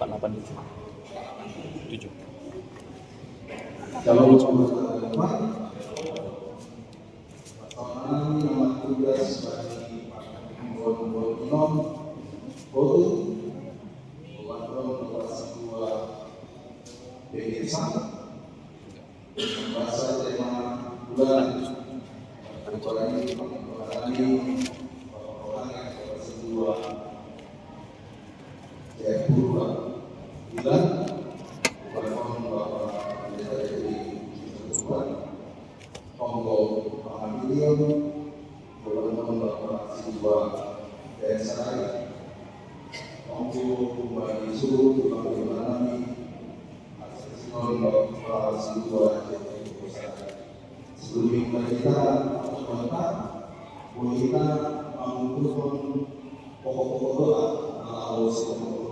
48 itu 7. Kalau teman-teman nama tugas bagi anggota Inom Botu Bukan sebuah BGSA bahasa tema bulan apalagi orang yang sebuah purba bulan bukan bahwa kita jadi sebuah Kongo Pangabilion bukan bahwa sebuah desa Kongo bagi suhu bagi mengalami asesmen bahwa sebuah sebelum kita kita mengumpulkan pokok-pokok doa Allah sebelum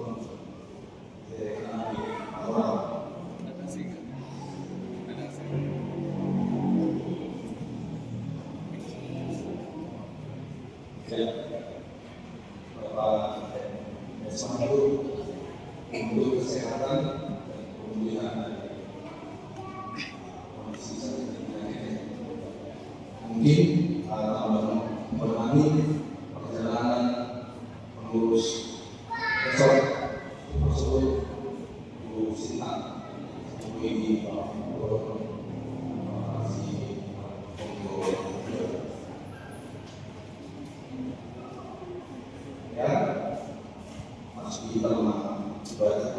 untuk kesehatan dan pemulihan kondisi mungkin menemani perjalanan mengurus besok tersebut Bu Sinta ini ya masih terima ibadah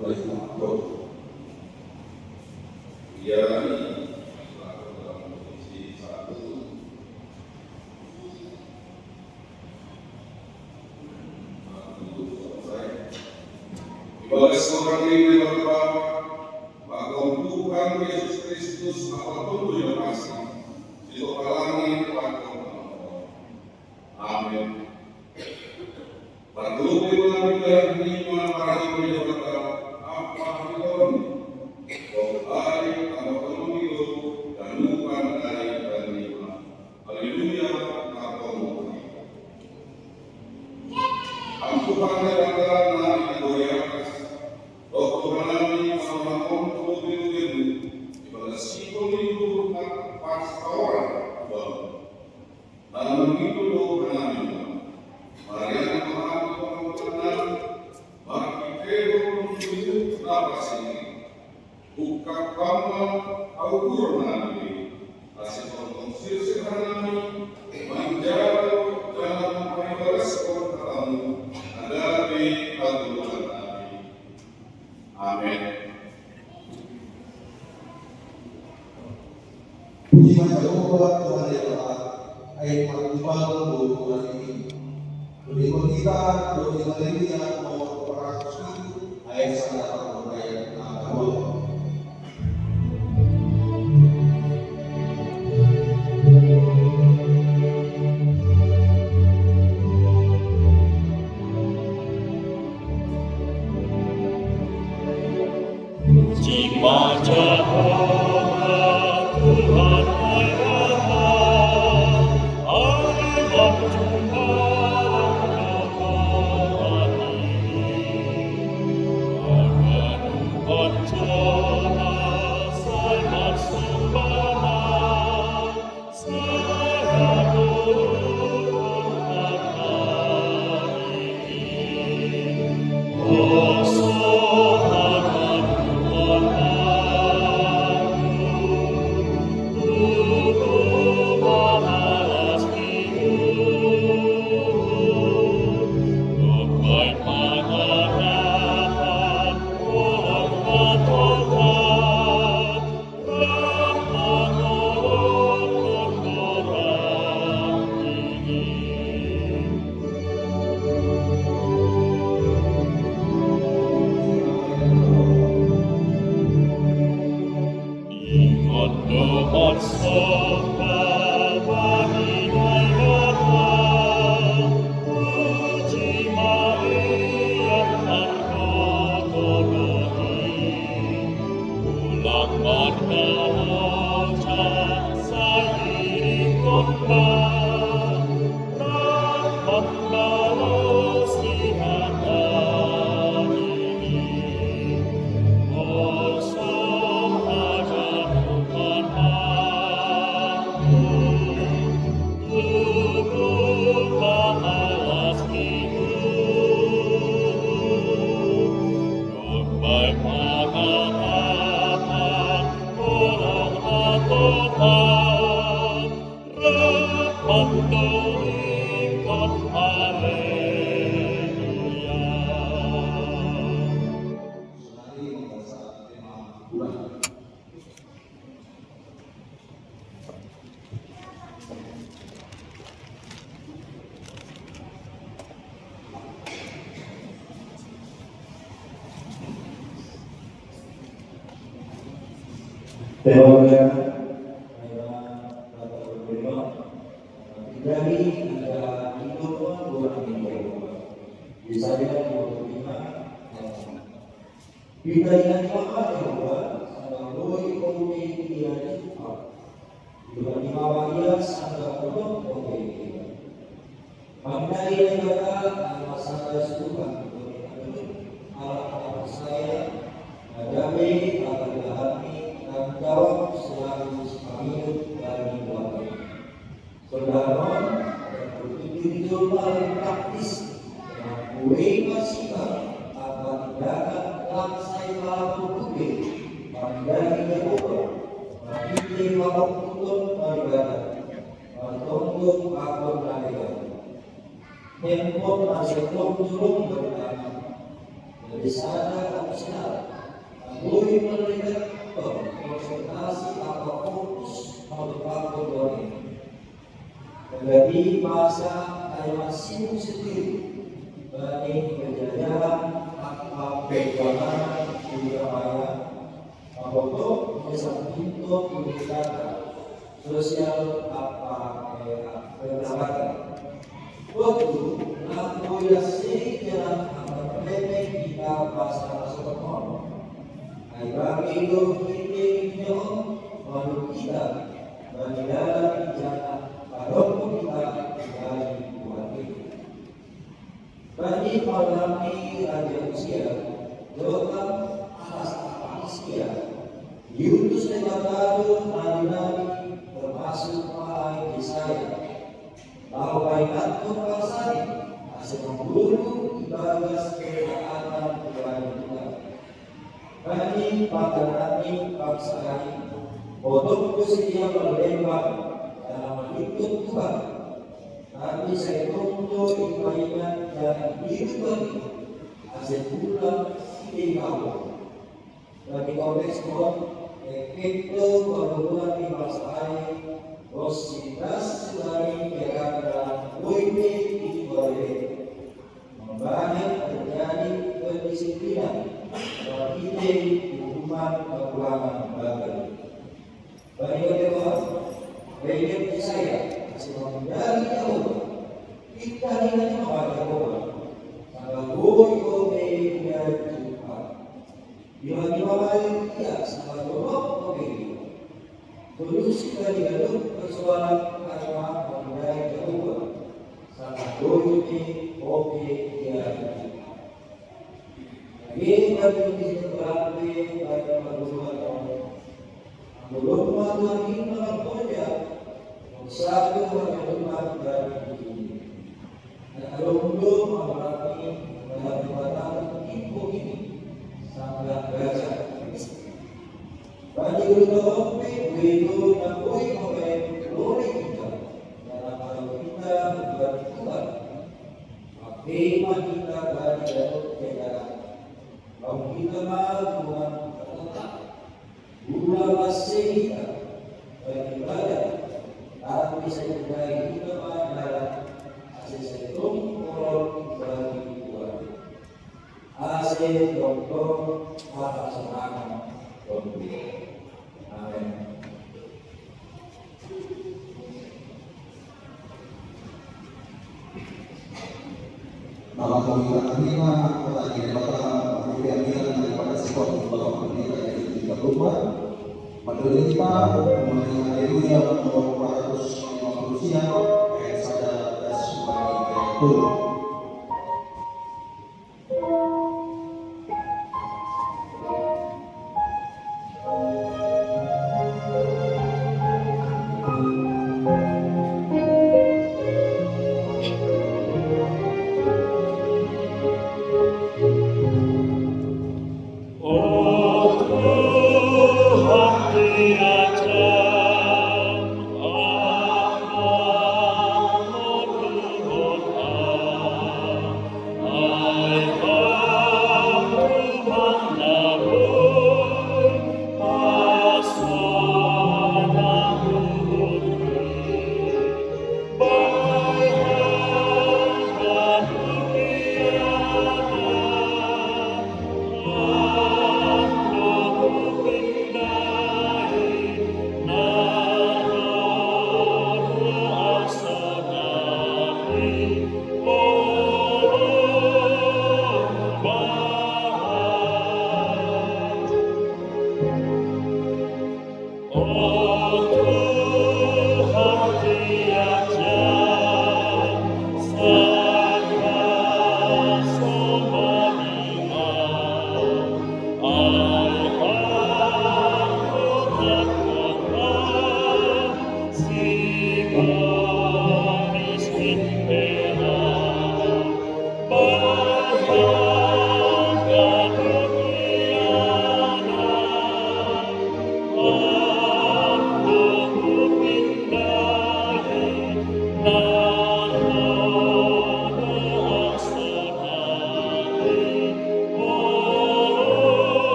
oleh Allah. Dia Ibadah seorang ini berdoa bahwa Tuhan Yesus Kristus apapun yang pasti ditopalangi pada Amin. Berdoa dengan lima para ibu berkata apa itu doai apapun itu dan bukan dari lima. Haleluya. Tuhan adalah nabi Tuhan. Doktorani sama komputer ibadah psikologi pastoral dalam begitu doa Maria mengaku bagi kehidupan hidup apa sih buka kamar Al-Quran nabi kasih konsumsi sehari menjauh dalam ibadah sekolah ada di Al-Quran. Amin. Puji Maha Tuhan yang telah ayat maksimal Tuhan ini. Berikut kita berdoa lagi yang mau berasal ayat 1 ayat 6. Teologa dari ada hidup bukan ini bisa dengan kita yang dimakan Yehova sebagai kode dia juga juga dibawa dia sangat penuh kode Pandai yang kata masalah suka Allah saya Adami akan hati dan jawab selalu hidup dari keluarga. Saudara dan berpikir paling praktis boleh masih apa tindakan dalam saya lalu bukti pandai Yehova bagi waktu untuk beribadah untuk aku beribadah. Handphone masih belum bertanya. Dari sana kamu sinar. Boleh melihat konsentrasi atau fokus melakukan doa. Menjadi bahasa ayat sibuk sendiri bagi kejadian atau perjuangan juga ayat untuk bisa pintu pendidikan sosial apa pergerakan. Waktu aku yasi jalan akan remeh kita bahasa setempat. Ayat itu kita malu kita bagi dalam bicara walaupun kita dari Tuhan itu. Bagi malam ini raja usia doa atas manusia. Diutus lewat nabi-nabi termasuk Pak Yesaya. Bahwa ingatku pasai masih membunuh ibadah keadaan Tuhan Tuhan. Bagi pada nabi bangsa lain, untuk bersedia berlembab dalam ikut Tuhan. Tapi saya tuntut ibadah dan hidup bagi hasil pulang ide kamu. Bagi konteks Tuhan, itu berhubungan di bangsa lain. Posibilitas dari kira-kira WP di Korea membanyak terjadi kedisiplinan dan ide hukuman kepulangan bagi kedua bagi saya masih menghindari Yehova kita dengan kepada Yehova sangat boleh dia juga bila baik dia sangat boleh solusi dari gaduh persoalan agama mengenai Yehova sangat boleh dia lagi bagi kita berarti bagi perbuatan belum lagi melakukannya satu perbuatan dari ini dan kalau belum berarti melakukan ini sangat berasa bagi kita itu dan boleh kita dalam hal kita berbuat Tuhan bagaimana kita dari dalam keadaan kalau kita mau Tuhan tetap gula masih kita beribadah tapi saya juga kita dalam hasil setum orang bagi Tuhan hasil dokter atas semangat Tuhan. Amin. Maka kami menerima pertanyaan Bapak kemudian daripada sebuah Bapak Pendeta yang tidak berubah. Menurut kita menerima Haleluya nomor 450 siang ayat 1 dan sebagai turun. Oh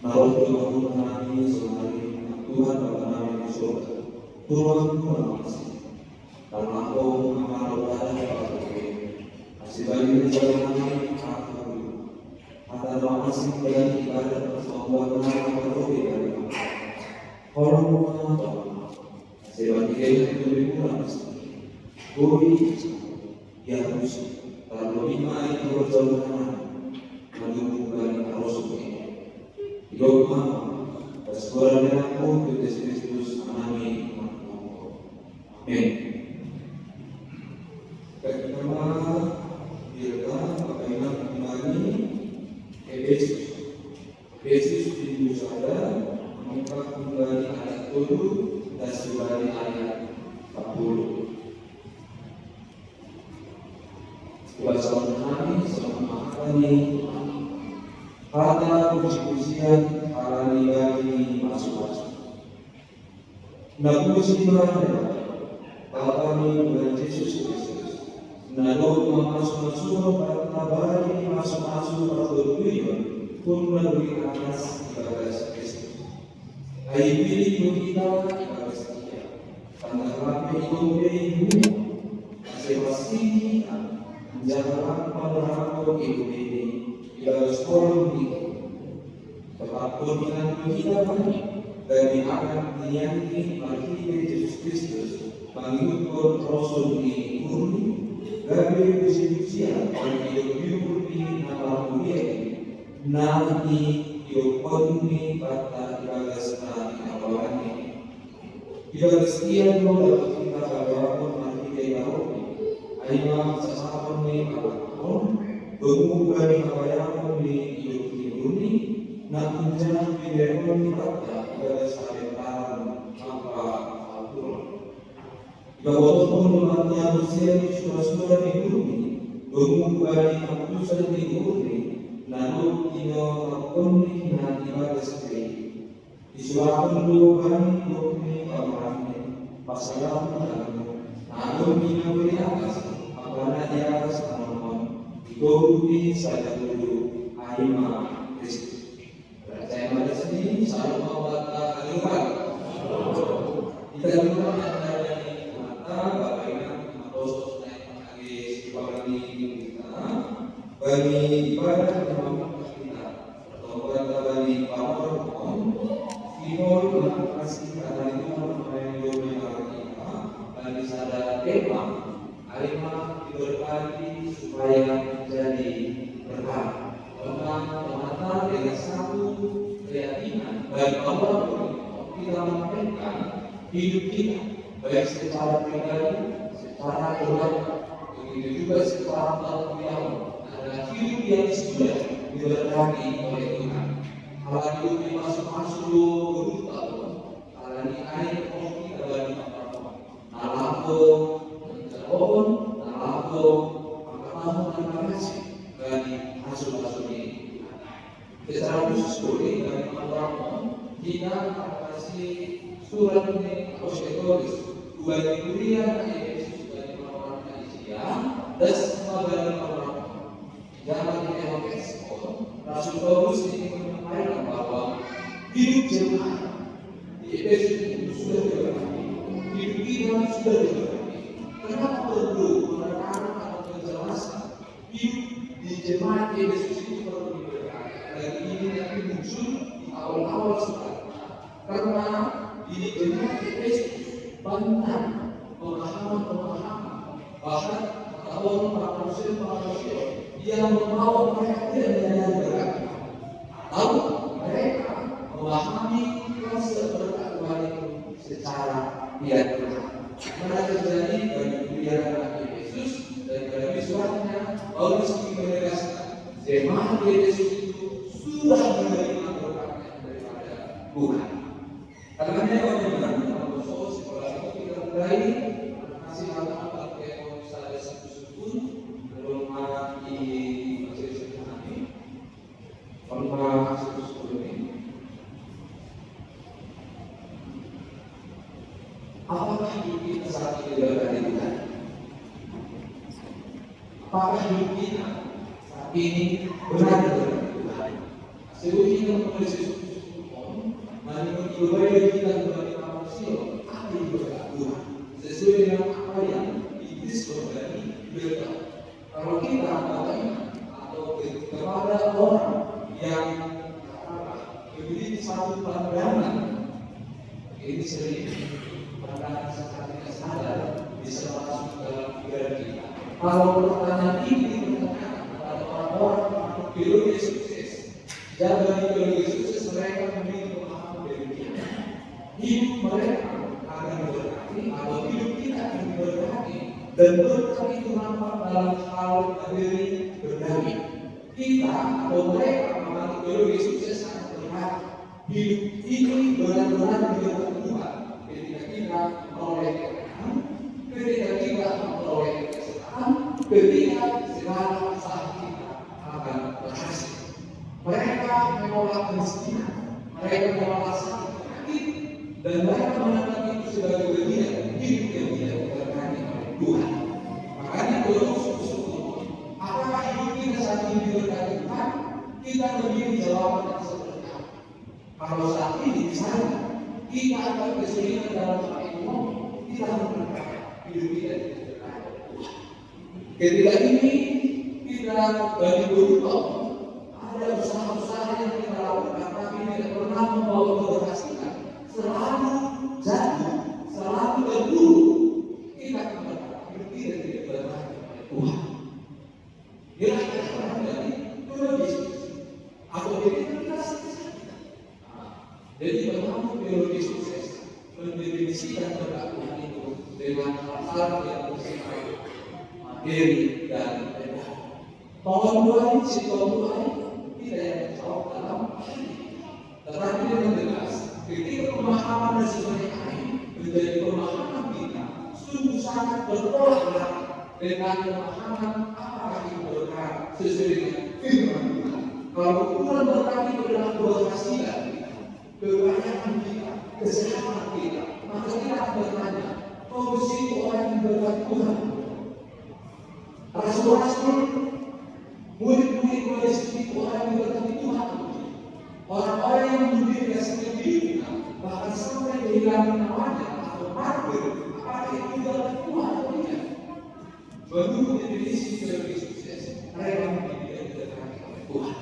Namun Tuhan kami selalu Tuhan Bapa kami di surga, Tuhan kasih, karena Engkau akan berada di atas bumi. Kasih bagi perjalanan kami atas kasih bagi ibadat persoalan yang berbeda dari kami. Orang Tuhan, kasih bagi kita yang lebih kurang bumi yang rusak, terlalu lima itu berjalanan menunggu bagi arus bumi. Dogma persekolah dengan aku Yesus Kristus anami. Amin. Pertama, kita bagaimana kembali Yesus di Nusada mengungkap kembali ayat 7 dan kembali ayat 40. Kuasa kami selama kami kata puji-pujian alami bagi masuk-masuk. Napuji Tuhan kami dengan Yesus Kristus. Namun masuk-masuk kata bagi masuk-masuk bertujuan pun melalui atas ibadah Kristus. Hai pilih kita ibadah setia. Karena kami itu masih kita menjalankan perhatian ibu ini. Ibadah sekolah ini tetap dengan kita dari akan menyangki bagi Yesus Kristus mengikut Rasul ini murni dari puji-pujian bagi hidup ini nama mulia nanti hidup ini kata ibadah sekali awalan ini ibadah sekian dapat kita berlaku nanti kita ayam sesama ini apapun berhubungan apa yang hidup ini nak menjadi bidang kita pada sekitar apa bahwa manusia sudah di bumi berhubungan apa sudah di bumi lalu kita kondisi nanti pada sekali disuapkan doa bumi kami pasaran lalu kita beri atas apa yang atas Bumi saja dulu Aima Kristus. Saya pada sini selalu membaca aliran. Kita lupa dari mata bagaimana proses naik magis bagi kita bagi ibadah yang kita atau bagi power Timur kasih karena itu mengenai kita bagi sadar tema Aima diberkati supaya jadi berkah. Mata dengan satu keyakinan bagi Allah kita memainkan hidup kita baik secara pribadi, secara keluarga, begitu juga secara tauhid adalah hidup yang sudah diberkati oleh Tuhan. Kalau hidup ini masuk-masuk dulu tahun, kalau ini air kopi bagi apa-apa, nalapo, menjawab, nalapo. Terima kasih bagi hasil-hasil ini. Secara khusus boleh dari orang kita kasih surat ini osteoris bagi kuliah Yesus bagi orang Malaysia dan semua bagi orang. Jangan kita mengekspor. Rasul Paulus ini menyampaikan bahwa hidup jemaat di Efesus itu sudah diberkati. Hidup kita sudah diberkati. Kenapa perlu menekankan atau menjelaskan hidup di jemaat Yesus itu perlu diberkati? Dan ini nanti muncul di awal-awal surat. Karena di jemaat Yesus banyak pemahaman bahkan manusia yang membawa mereka tidak berkati. Lalu mereka memahami konsep berkat Tuhan itu secara tidak benar. Mana terjadi bagi kuliah Yesus dan dalam suratnya Paulus menegaskan jemaat Yesus itu sudah menerima berkat daripada Tuhan. Karena bagaimana sekolah itu kita mulai masih anak-anak yang saya sebut belum di majelis kami, belum masuk ini. Apakah hidup kita saat ini berada di Tuhan? Apakah hidup kita saat ini berada di Tuhan? Sehingga menulis menurut ibadah kita sebagai manusia, apa ibadah Tuhan? Sesuai dengan apa yang Iblis berani berkata. Kalau kita beriman atau kepada orang yang memiliki satu pandangan, ini sering pandangan secara tidak sadar bisa masuk dalam pikiran kita. Kalau pertanyaan ini ditanyakan kepada orang-orang atau teologi sukses, dan dari teologi sukses mereka memiliki pemahaman demikian. Hidup mereka akan diberkati atau hidup kita akan diberkati, dan berkat itu nampak dalam hal diri berdamai. Kita atau mereka mengalami teologi sukses akan berkata hidup ini benar-benar diberkati Tuhan ketika kita memperoleh kemenangan, ketika kita memperoleh kesehatan, ketika segala usaha kita akan berhasil. Mereka menolak kemiskinan, mereka menolak sakit penyakit, dan mereka menganggap itu sebagai bagian hidup yang tidak diberkati oleh Tuhan. Makanya Paulus bersyukur, apakah hidup kita saat ini diberkati Tuhan? Kita memiliki jawaban yang seperti apa? Kalau saat ini misalnya kita akan kesulitan dalam hal ekonomi, kita harus berkata hidup kita diberkati Tuhan. Ketika ini kita bagi berubah, ada usaha-usaha yang kita lakukan tapi tidak pernah membawa keberhasilan, selalu jatuh, selalu terburuk, kita akan berkata hidup kita tidak diberkati oleh Tuhan. Kira-kira dari teologi atau identitas kita. Jadi bagaimana teologi sukses mendefinisikan berkat Tuhan itu dengan hal-hal yang bersifat materi dan benda. Tahun 2 tidak yang menjawab dalam tetapi dengan jelas ketika pemahaman dan sesuai menjadi pemahaman kita sungguh sangat bertolak belakang dengan pemahaman apakah itu berkat sesuai dengan firman Tuhan. Kalau ukuran berkat itu adalah keberhasilan kita, kekayaan kita, kesehatan kita, maka kita akan bertanya, oh situ orang yang berkat Tuhan. Rasul-rasul, murid-murid Yesus itu orang yang berkati Tuhan. Orang-orang yang mendirikan sebagai hidupnya, bahkan sampai kehilangan namanya atau martir, apakah itu berkat Tuhan atau tidak? Menurut definisi teologi sukses, mereka mendirikan berkati oleh Tuhan.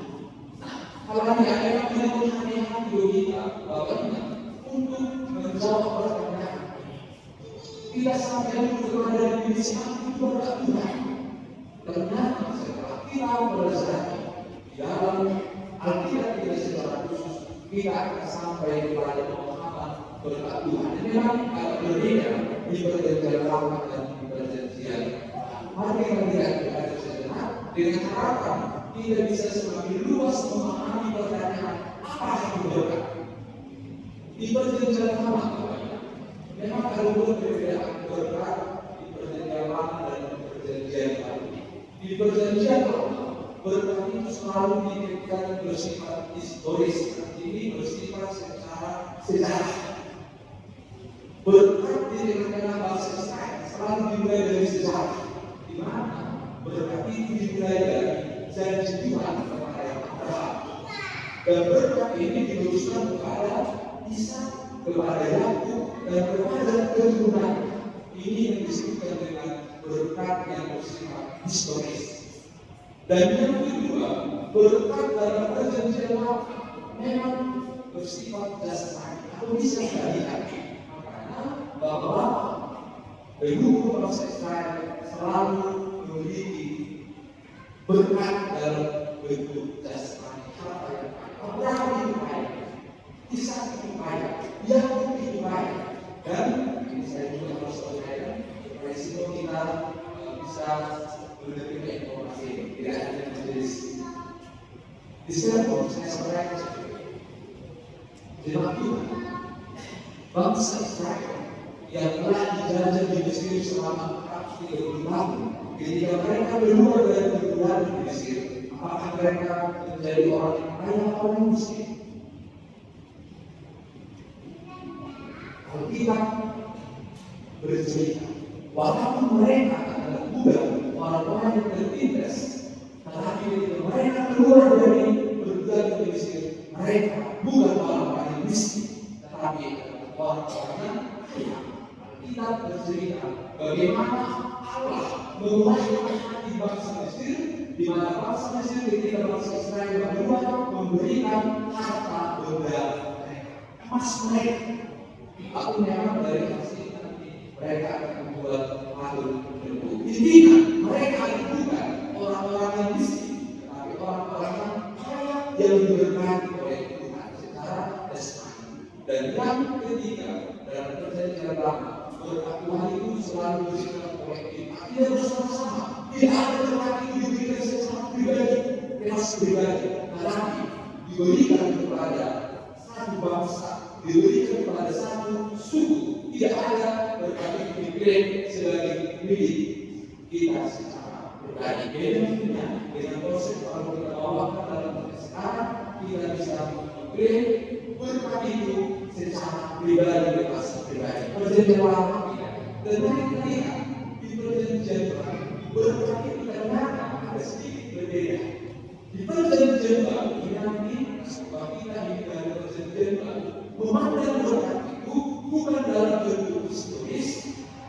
Nah, kalau ada yang menyebut hati-hati kita, bagaimana untuk menjawab pertanyaan kita sampai dulu kepada definisi itu berkat Tuhan. Ternyata setelah kita belajar di dalam Alkitab kita secara khusus, kita akan sampai kepada pemahaman berkat Tuhan. Ini memang agak berbeda di perjanjian lama dan di perjanjian. Mari kita lihat kepada sejenak dengan harapan kita bisa semakin luas memahami pertanyaan apa yang berkat. Di perjanjian lama memang ada perbedaan berkat di perjanjian lama dan di perjanjian baru. Di perjanjian lama berkat itu selalu dikaitkan bersifat historis, ini bersifat secara sejarah. Berkat dikaitkan bahasa Israel selalu dimulai dari sejarah, di mana berkat itu dimulai dari janji Tuhan kepada Abraham, dan berkat ini diteruskan kepada Ishak, kepada Yakub, dan kepada keturunan. Ini yang disebutkan dengan berkat yang bersifat historis. Dan yang kedua, berkat dalam perjanjian lama memang bersifat jasmani atau bisa dilihat. Makanya bahwa leluhur bangsa Israel selalu memiliki berkat dalam bentuk jasmani. Abraham itu kaya, Ishak itu kaya, Yakub itu kaya, dan ini saya juga harus sampaikan resiko kita bisa menerima informasi ini tidak hanya menjadi di seluruh saya sampaikan jemaat Tuhan bangsa Israel yang telah dijajah di Mesir selama 430 tahun ketika mereka keluar dari perbudakan di Mesir, apakah mereka menjadi orang yang kaya atau miskin? Alkitab bercerita. Walaupun mereka adalah bukan orang-orang yang tertindas, tetapi ketika mereka keluar dari perbudakan ke Mesir, mereka bukan orang-orang yang miskin, tetapi orang-orang yang kaya. Kita bercerita bagaimana Allah memulihkan hati bangsa Mesir, di mana bangsa Mesir ketika bangsa Israel berdua memberikan harta benda mereka, emas mereka. Aku memang dari hasil nanti mereka akan membuat patung berbentuk. Intinya mereka itu bukan orang-orang yang miskin, tetapi orang-orang yang kaya yang diberkati oleh Tuhan secara jasmani. Dan yang ketiga dalam perjanjian lama, berkat Tuhan itu selalu bersifat kolektif, artinya bersama-sama. Tidak ada berkat itu diberikan secara pribadi, kelas pribadi, tetapi diberikan kepada satu bangsa, diberikan kepada satu suku. Tidak ada berkat itu diklaim sebagai milik kita secara pribadi. Dengan konsep kalau kita bawakan dalam konteks sekarang, kita bisa mengklaim berkat itu secara pribadi, bebas pribadi. Perjanjian lama tidak. Dan mari kita lihat di perjanjian baru, berkat itu ternyata ada sedikit berbeda. Di perjanjian baru ini nanti sebab kita hidup dalam perjanjian baru, memandang berkat itu bukan dalam bentuk historis,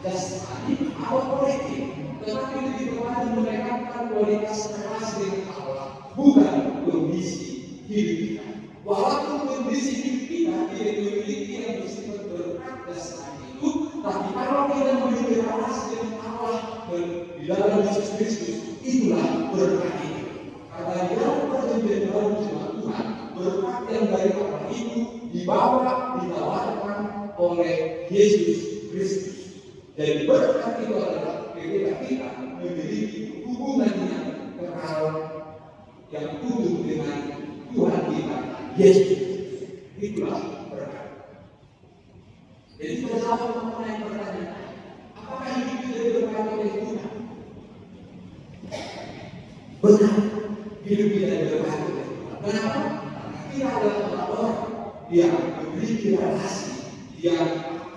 jasmani atau kolektif, tetapi lebih kepada menekankan kualitas relasi dengan Allah, bukan kondisi hidup kita. Walaupun kondisi hidup kita tidak memiliki yang bersifat berkat jasmani itu, tapi kalau kita memiliki relasi dengan Allah di dalam Yesus Kristus, itulah berkat itu. Karena di dalam perjanjian baru jemaat Tuhan, berkat yang dari Allah itu ditawarkan oleh Yesus Kristus. Jadi berkat itu adalah ketika kita memiliki hubungan yang kekal yang utuh dengan Tuhan kita Yesus Kristus. Itulah berkat. Jadi kita jawab mengenai pertanyaan, apakah hidup kita diberkati oleh Tuhan? Benar, hidup kita diberkati oleh Tuhan. Kenapa? Karena kita adalah orang yang memiliki relasi yang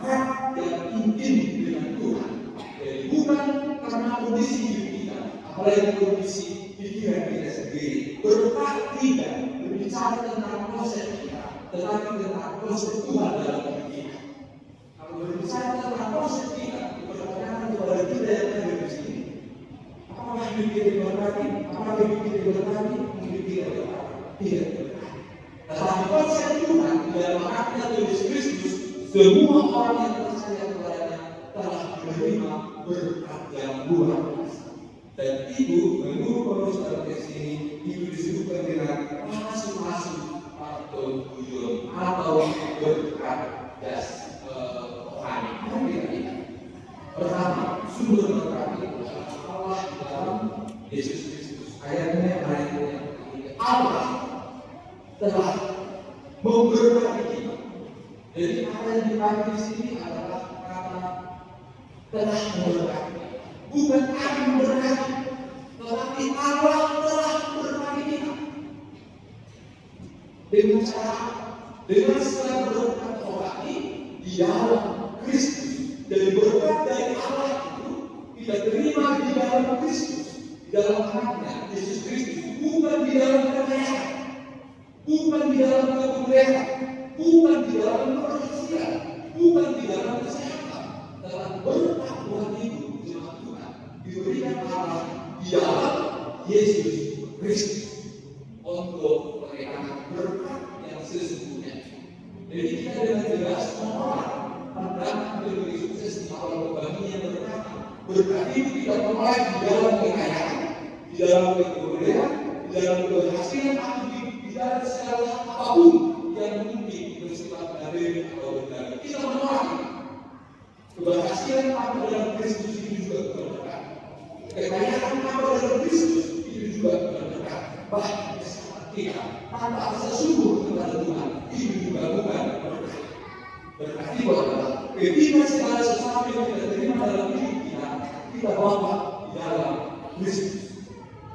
erat, yang intim dengan Tuhan. Jadi bukan karena kondisi hidup kita, apalagi kondisi pikiran kita sendiri. Berkat tidak berbicara tentang konsep kita, tetapi tentang konsep Tuhan dalam hidup kita. Kalau berbicara tentang konsep kita, pertanyaan kepada kita yang ada di sini, apakah hidup kita diberkati? Apakah hidup kita diberkati? Hidup kita diberkati? Tidak diberkati. Tetapi konsep Tuhan dalam haknya Yesus Kristus, semua orang yang percaya kepadanya telah menerima berkat yang luar biasa. Dan itu menurut Paulus dalam teks ini, itu disebutkan dengan masuk-masuk atau tujuan atau berkat jas rohani. Pertama, sumber berkat itu adalah Allah dalam Yesus Kristus. Ayatnya Allah telah memberkati kita. Jadi apa yang dipakai di sini adalah kata telah memberkati, bukan akan memberkati, tetapi Allah telah memberkati kita. Dengan cara, dengan segala berkat rohani di dalam Kristus, dan berkat dari Allah itu kita terima di dalam Kristus, di dalam anaknya Yesus Kristus, bukan di dalam kekayaan, bukan di dalam kemuliaan, bukan di dalam perhatian, bukan di dalam kesehatan, tetapi berkat Tuhan itu jemaat Tuhan diberikan Allah di dalam Yesus Kristus untuk mereka berkat yang sesungguhnya. Jadi kita dengan jelas menolak pandangan lebih sukses di awal pembagian berkat itu tidak menolak di dalam kekayaan, di dalam kemuliaan, di dalam keberhasilan atau di dalam segala apapun yang mungkin bersifat materi atau benda. Kita menolak keberhasilan apa dalam Kristus itu juga berkat. Kekayaan apa dalam Kristus itu juga berkat. Bahkan kita tanpa rasa syukur kepada Tuhan itu juga bukan berkat. Berkat itu adalah ketika segala sesuatu yang kita terima dalam hidup kita, kita bawa di dalam Kristus.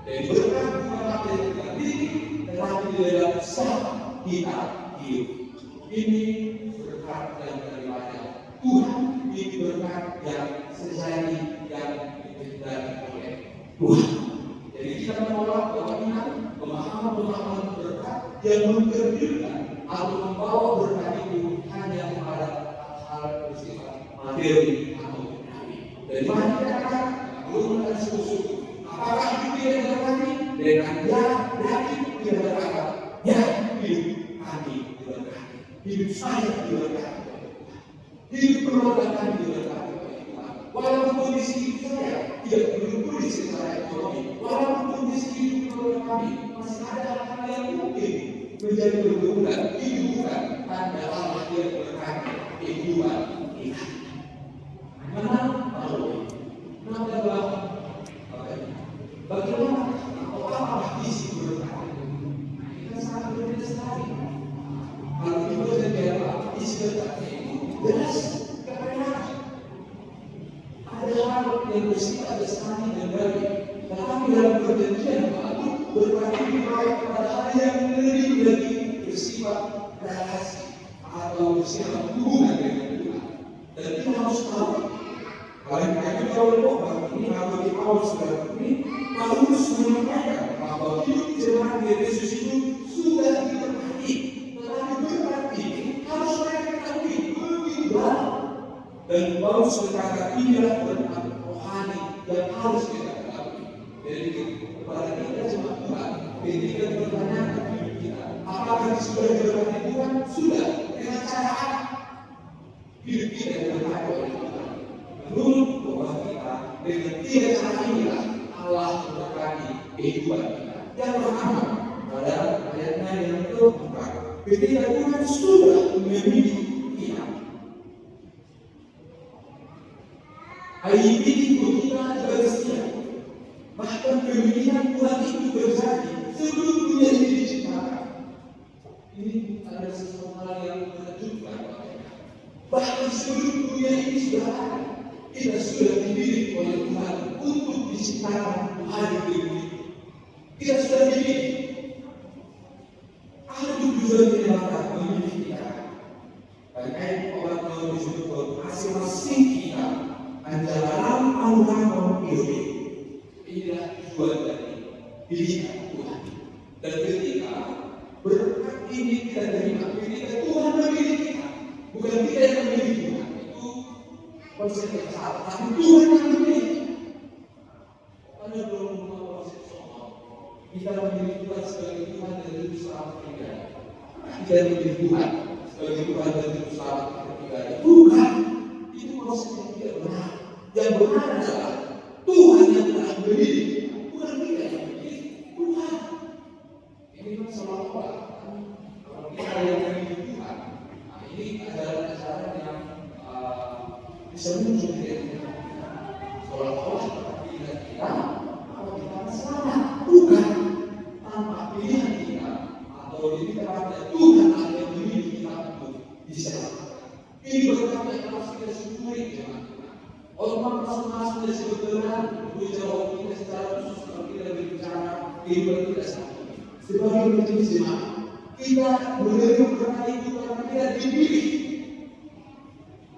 Jadi berkat bukan apa yang kita miliki, tetapi di dalam sama kita hidup. Ini berkat yang daripada Tuhan. Ini berkat yang sejati yang dikehendaki oleh Tuhan. Jadi kita menolak bahwa iman pemahaman berkat yang mengkerdilkan atau membawa berkat itu hanya kepada hal bersifat materi atau duniawi. Dari mana kita katakan belum ada sungguh-sungguh. Apakah hidup tidak diberkati? Dengan ya yakin tidak berkata, ya hidup kami diberkati, hidup saya diberkati, hidup keluarga kami diberkati oleh Tuhan. Walaupun kondisi hidup saya tidak berubah secara ekonomi, walaupun kondisi hidup keluarga kami masih ada hal yang mungkin menjadi berguna, itu bukan tanda Allah yang berkati kehidupan kita. Bagaimana apa isi berkat? Kita sangat berbeda sekali. Kalau kita berbicara isi berkatnya itu jelas kebenaran. Ada hal yang bersifat jasmani dan baik, tetapi dalam perjanjian baru berkat itu baik pada hal yang lebih lagi bersifat relasi atau bersifat hubungan dengan Tuhan. Dan kita harus tahu. Paling kami tahu bahwa ini atau di awal sudah ini Paulus menyampaikan bahwa hidup jemaat Yesus itu sudah diberkati, tetapi berkat ini harus mereka ketahui begitu dalam. Dan Paulus berkata inilah berkat rohani yang harus kita ketahui. Jadi kepada kita jemaat Tuhan, ketika bertanya kepada kita, apakah sudah diberkati Tuhan? Sudah. Dengan cara apa? Hidup kita diberkati oleh Tuhan. Menurut bahwa kita dengan tiga cara inilah Allah memberkati kehidupan kita. Yang pertama pada ayatnya yang keempat, ketika Tuhan sudah memilih kita. Ayat itu kita juga setia. Bahkan pemilihan Tuhan itu terjadi sebelum dunia ini diciptakan. Ini adalah sesuatu hal yang menakjubkan. Bahkan sebelum dunia ini sudah ada. Kita sudah dipilih oleh Tuhan untuk diciptakan hari ini. Kita sudah dipilih. Ada tujuan yang akan memilih kita. Bagi orang yang disebut masing-masing kita dalam anugerah Ilahi. Inilah tujuan dari pilihan Tuhan. Dan ketika berkat ini kita terima, ketika Tuhan memilih kita, bukan kita yang memilih Tuhan. Konsep yang salah, tapi Tuhan yang memilih. Anda belum mengenal konsep soal. Kita memilih Tuhan sebagai Tuhan dan itu selamat pribadi. Kita memilih Tuhan sebagai Tuhan dan itu selamat pribadi. Bukan. Itu konsep yang tidak benar. Yang benar adalah Tuhan yang telah memilih. Bukan kita yang memilih. Tuhan. Ini kan seolah-olah kalau kita yang memilih Tuhan. Nah, ini adalah ajaran yang bisa muncul dari seolah-olah pilihan kita atau kita selamat. Bukan tanpa pilihan kita atau diri kepada Tuhan yang memilih kita untuk diselamatkan. Ini berkat yang harus kita syukuri jemaat Tuhan. Orang masing-masing dari sebenarnya menjawab kita secara khusus kalau kita berbicara kehidupan kita saat ini. Sebagai majelis jemaat, kita menerima berkat itu karena kita dipilih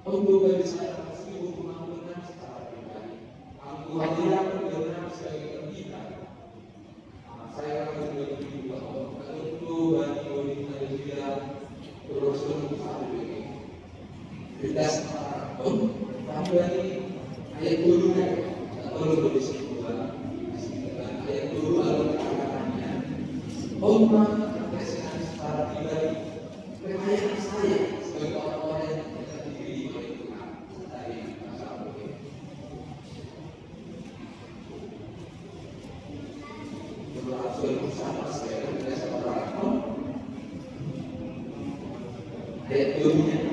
untuk berbicara. Tuhan berkenan sebagai kita. Saya akan berbagi bahwa untuk bagi wanita dan juga terus saat ini. Kita sekarang kami dari ayat dulunya atau lebih disebutkan ayat dulu atau kata-katanya. Allah berkenan secara pribadi kekayaan saya sebagai orang-orang yang tidak dipilih oleh Tuhan dari masa lalu. Ayat dulunya.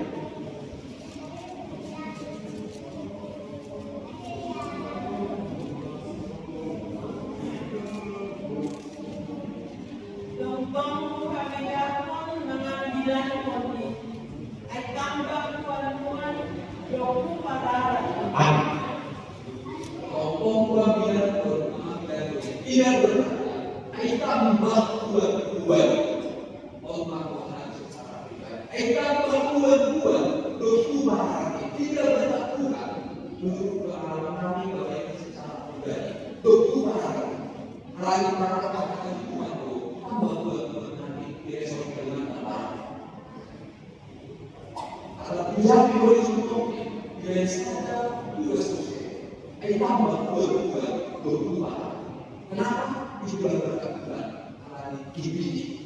Tidak berlaku Kalau menjadi boleh cukup, dia saja juga selesai. Ayat tambah berubah. Kenapa? Itu berkaitan dengan diri.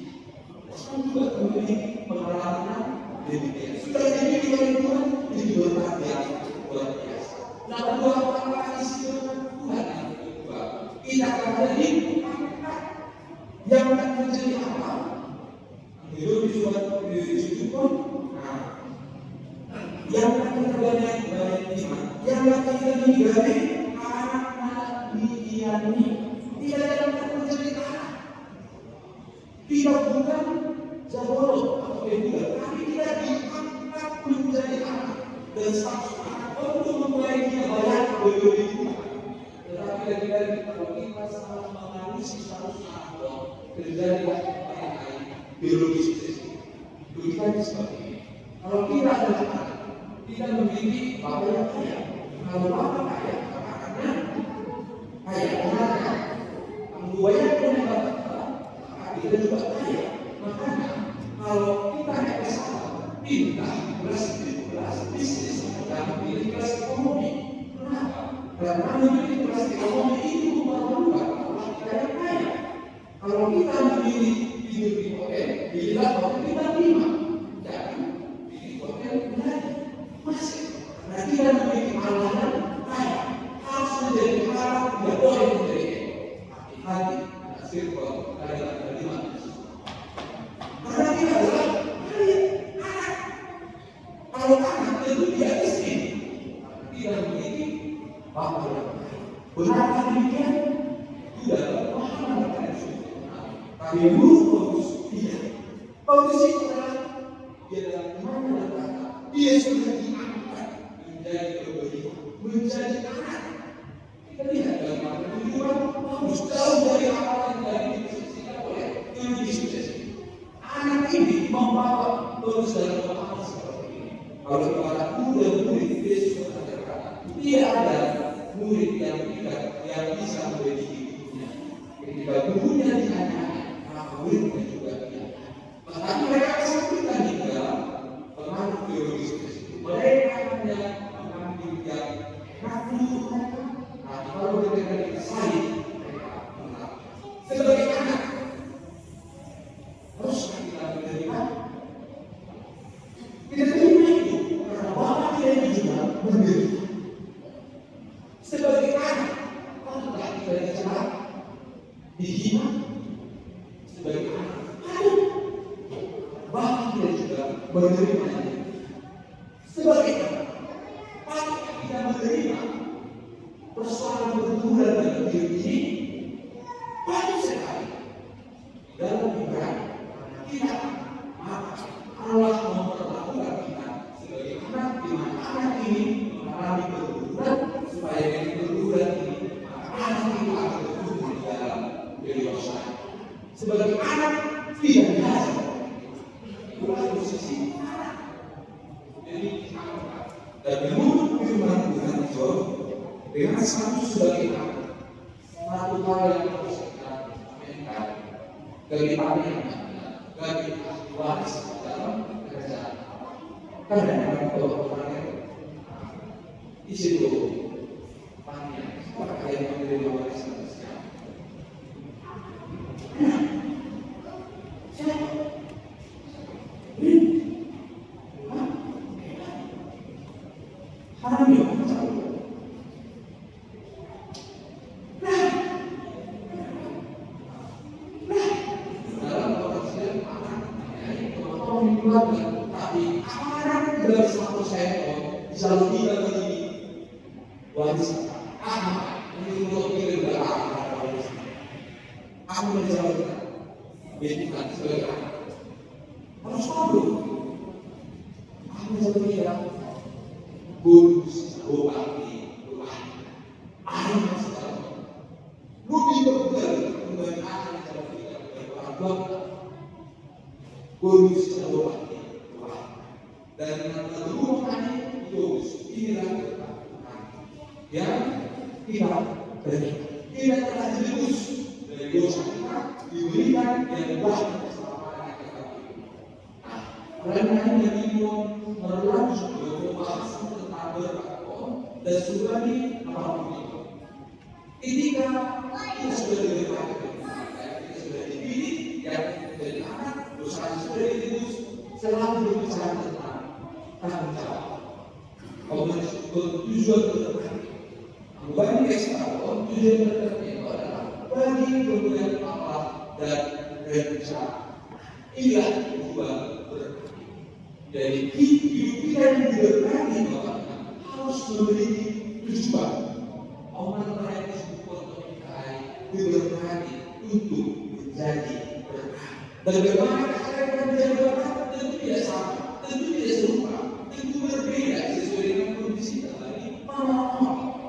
Orang juga memiliki pengalaman demikian. Sudah jadi oleh Tuhan, itu berkat yang luar biasa. Nah, kedua orang isi dengan Tuhan yang kedua, kita akan jadi yang akan menjadi apa? Hidup di suatu pun, yang akan kita banyak iman, yang akan kita digali anak-anak ini tidak akan menjadi anak. Tidak bukan Jabolo atau Ebulan, tapi tidak diangkat menjadi anak dan status anak untuk memulai dia banyak begitu. Tetapi lagi-lagi kalau kita salah mengalami status anak terjadi lain biologis kita seperti ini. Kalau kita adalah anak, kita memiliki bapak yang kaya. Kalau bapak kaya, anak-anaknya kaya, anaknya. Kalau banyak pun yang bapak, kita juga kaya. Makanya kalau kita naik pesawat, pindah kelas bisnis dan memiliki kelas ekonomi. Kenapa? Karena memiliki kelas ekonomi itu memperlukan orang kita yang kaya. Kalau kita memilih hidup di hotel, bila hotel kita terima. Jadi, di hotel benar masih. Nah, kita memiliki alasan kaya. Harus menjadi harap, tidak boleh menjadi hati-hati. Hasil adalah terima. Karena kita adalah anak. Kalau anak tentu dia istri. Tidak memiliki bapak yang kaya. Benarkah demikian? Tidak paham dengan itu. Tapi menurut Paulus, tidak. Paulus itu adalah dia dalam iman dan kata. Dia sudah diangkat menjadi berbeda, menjadi anak. Kita lihat dalam kehidupan Paulus jauh dari apa yang tadi diposisikan oleh yang disuksesi. Anak ini membawa Paulus dalam pemahaman seperti ini. Kalau para murid Yesus berkata, tidak ada murid yang tidak yang bisa menjadi hidupnya. Ketika gurunya ditanya, maka muridnya juga tidak. Tetapi mereka kesakitan hingga pengaruh teologis tersebut. Mereka hanya mengambil yang enak untuk mereka. Nah, kalau mereka dikasih, mereka menolak. Sebagai anak, harus kita menerima. Kita terima itu karena Bapak kita juga menderita. Sebagai anak, kalau kita dicela, dihina, sebagai anak, Bapak kita juga menerima. Sebagai anak, Bapak kita menerima persoalan bertumbuhan dalam diri ini. Banyak sekali dalam ibadah kita, maka Allah memperlakukan kita sebagai anak di mana anak ini mengalami bertumbuhan supaya dari bertumbuhan ini anak itu akan bertumbuh di dalam kedewasaan. Sebagai anak tidak biasa, itulah posisi anak. Jadi dan menurut firman Tuhan itu dengan status sebagai anak, satu hal yang harus kita mainkan bagi bagi waris dalam kerajaan. Karena orang yang di situ banyak maka yang menerima waris manusia. Haram ya, tapi anak dari 100 ekor bisa lebih dari ini waris anak ini untuk diri berapa waris aku menjawabkan bukan sebagai anak harus tahu aku menjawabkan bonus bupati ada masalah lebih berbeda dengan anak yang tidak berapa bonus bupati dan rumah tadi Yesus inilah yang tidak telah dilebus dari dosa kita diberikan yang buah keselamatan kita. Nah, karena ini yang berlaku dan surani apapun itu. Ketika kita sudah diberkati, kita sudah dipilih, yang menjadi anak, dosa sudah ditebus, selalu berbicara tentang tanggung jawab. Tujuan tertentu, bukan ekstrakon, tujuan tertentu itu adalah bagi berbuat apa dan berusaha. Inilah tujuan berarti. Jadi hidup kita yang diberkati Bapak harus memiliki tujuan. Orang lain disebut diberkati untuk menjadi berkat. Dan bagaimana cara kita menjadi berkat tentu tidak sama, tentu tidak serupa, tentu berbeda sesuai dengan kondisi tadi.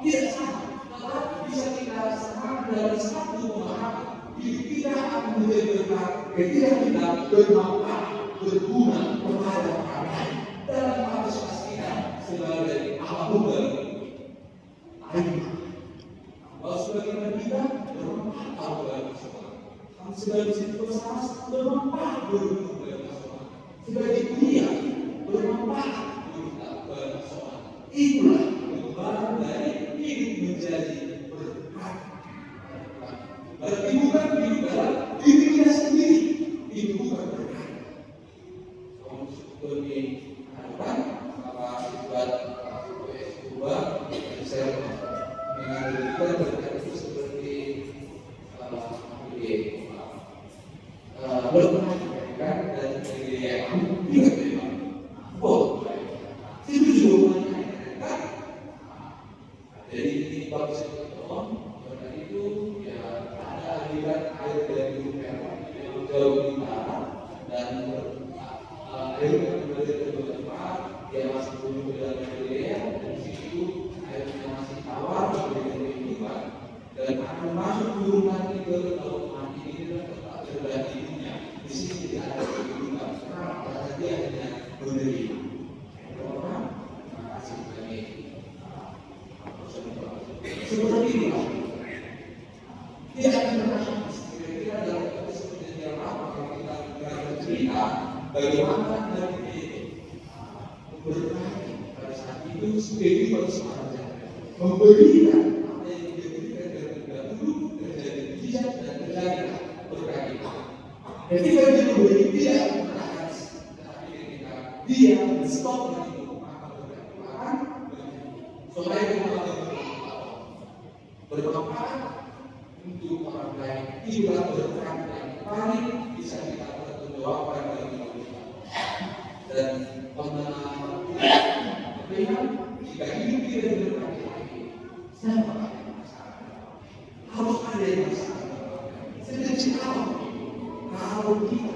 Tidak sama, tetapi bisa kita sama dalam satu pemahaman. Hidup kita akan menjadi berkat ketika kita bermanfaat, berguna kepada orang lain dalam kapasitas kita sebagai hamba lain. Kalau sebagai kita bermanfaat kepada masyarakat, sebagai situ bersama bermanfaat kepada masyarakat, sebagai dunia bermanfaat kepada masyarakat. Itulah kembali dari hidup menjadi berkat. Berarti bukan hidup dalam diri kita sendiri, itu bukan berkat. Seperti harapan buat dua, saya mengajarkan berkat itu seperti belum kan dan tidak memang. Oh, itu juga kan. Jadi ini bagus karena itu ya ada aliran air dari gunung Merah yang jauh di utara dan air yang kembali ke tempat dia masih tumbuh di dalam Galilea dan di situ airnya masih tawar sebagai kehidupan dan akan masuk turun nanti ke laut mati ini dan tetap terjadi di dunia. Di sini tidak ada kehidupan karena dia hanya menderita. Orang masih kami seperti ini. Tidak akan pernah kira-kira dalam seperti yang apa kalau kita bercerita bagaimana dari ini berkati pada saat itu sebagai persoalan memberikan apa yang diberikan dari dahulu terjadi bijak dan terjadi berkati. Ketika dia memberi tidak bertahan, tetapi ketika dia stop itu maka berkati akan supaya kita bermanfaat untuk orang lain. Itulah berkat yang paling bisa kita pertanggungjawabkan dalam hidup kita. Dan pengalaman jika hidup kita berkati lagi, siapa yang masalah? Harus ada yang masalah. Sekecil apapun kalau kita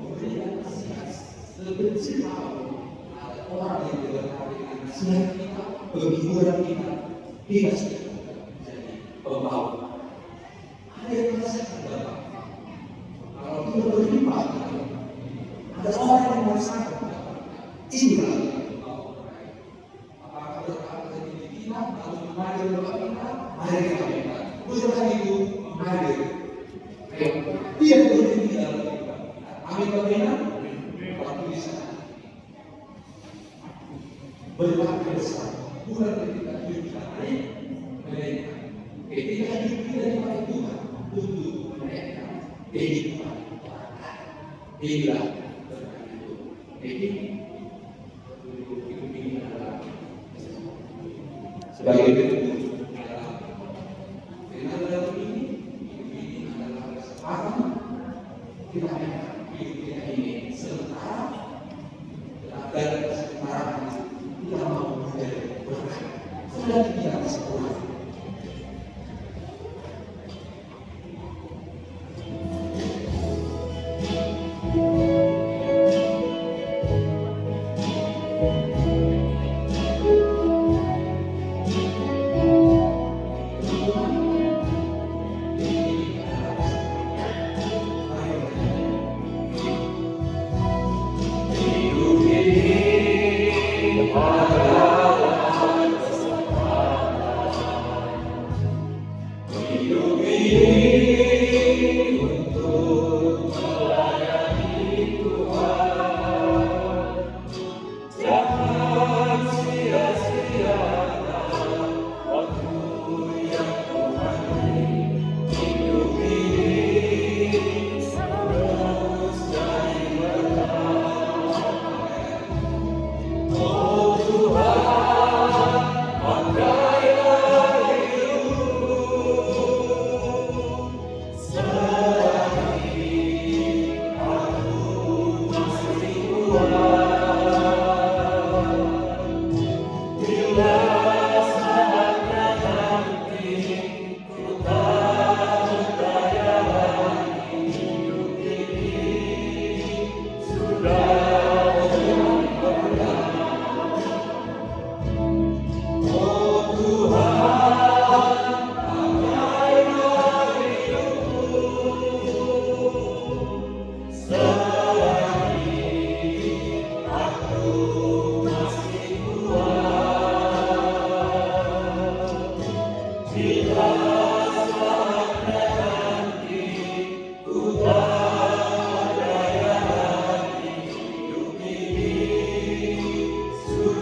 memberikan nasihat sekecil apapun, ada orang yang berkati dengan nasihat kita, penghiburan kita, kita sudah menjadi pembawa. Ada yang merasakan Bapak. Kalau kita beriman, ada orang yang merasakan Bapak. Inilah pembawa. Apakah berkata di kita atau mengajar Bapak kita? Mari kita minta. Bukan itu mengajar. Dia berdiri di dalam kita. Amin bagaimana? Waktu di sana. Berbakti bersama. Bukan ketika hidup kita naik, mereka. Ketika hidup kita dipakai Tuhan untuk mereka kehidupan. Inilah berkat itu. Jadi hidup ini adalah sebagai bentuk adalah dengan dalam ini hidup ini adalah kesempatan kita hidup kita ini sementara dan sementara kita mau menjadi berkat. Sudah tidak sempurna.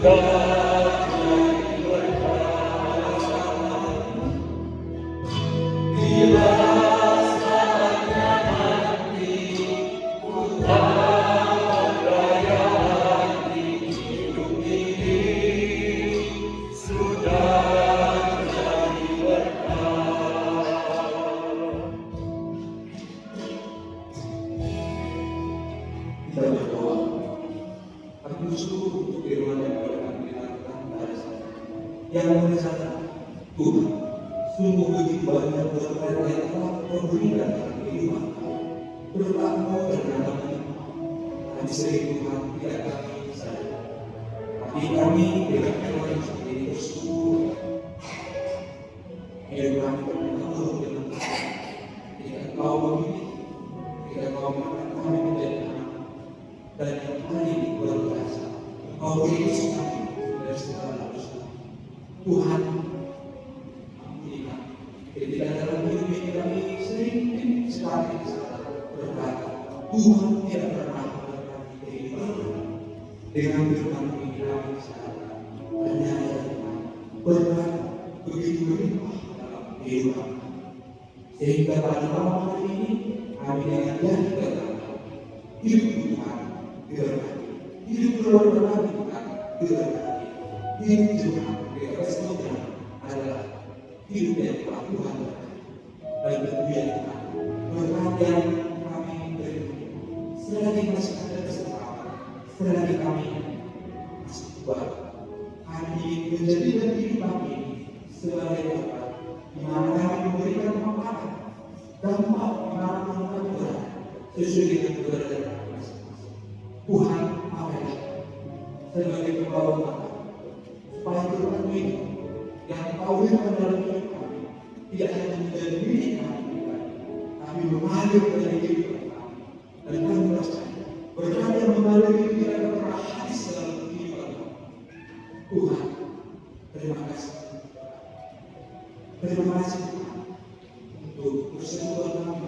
Kita berdoa, aku sungguh untuk firman yang akan dilakukan pada saya. Yang merasakan Tuhan, sungguh begitu banyak berkat yang telah Kau berikan dalam kehidupan kami. Terutama terhadap kami. Kami sering Tuhan tidak kami saja. Tapi kami dengan firman seperti ini bersyukur. Hidup kami penuh dengan kasih. Ketika Kau memilih, ketika Kau mengangkat kami menjadi anak. Dan yang paling luar biasa, Kau beri kami dari segala dosa. Tuhan, ampuni kami. Ketika dalam hidup ini kami sering sekali berkata, Tuhan tidak pernah memberkati kehidupan kami. Dengan firman ini kami sekarang percaya Tuhan berkat begitu berlimpah dalam kehidupan kami. Sehingga pada malam hari ini kami dengan yakin berkata, hidup Tuhan diberkati, hidup keluarga kami Tuhan diberkati, hidup Tuhan kesemuanya adalah hidup yang telah Tuhan berkati. Dan tentunya Tuhan berkat yang kami berikan selagi masih ada kesempatan, selagi kami masih kuat, kami ingin menjadikan hidup kami ini sebagai berkat di mana kami memberikan manfaat dampak di mana kami berada sesuai dengan keberadaan kami masing-masing. Tuhan apa sebagai pembawa kami supaya Tuhan ini yang Kau berikan dalam hidup kami tidak hanya menjadi milik kami, tapi mengalir dari hidup kami. Dan kami percaya berkat yang mengalir itu tidak akan pernah habis dalam kehidupan kami. Tuhan, terima kasih. Terima kasih Tuhan untuk persetujuan kami.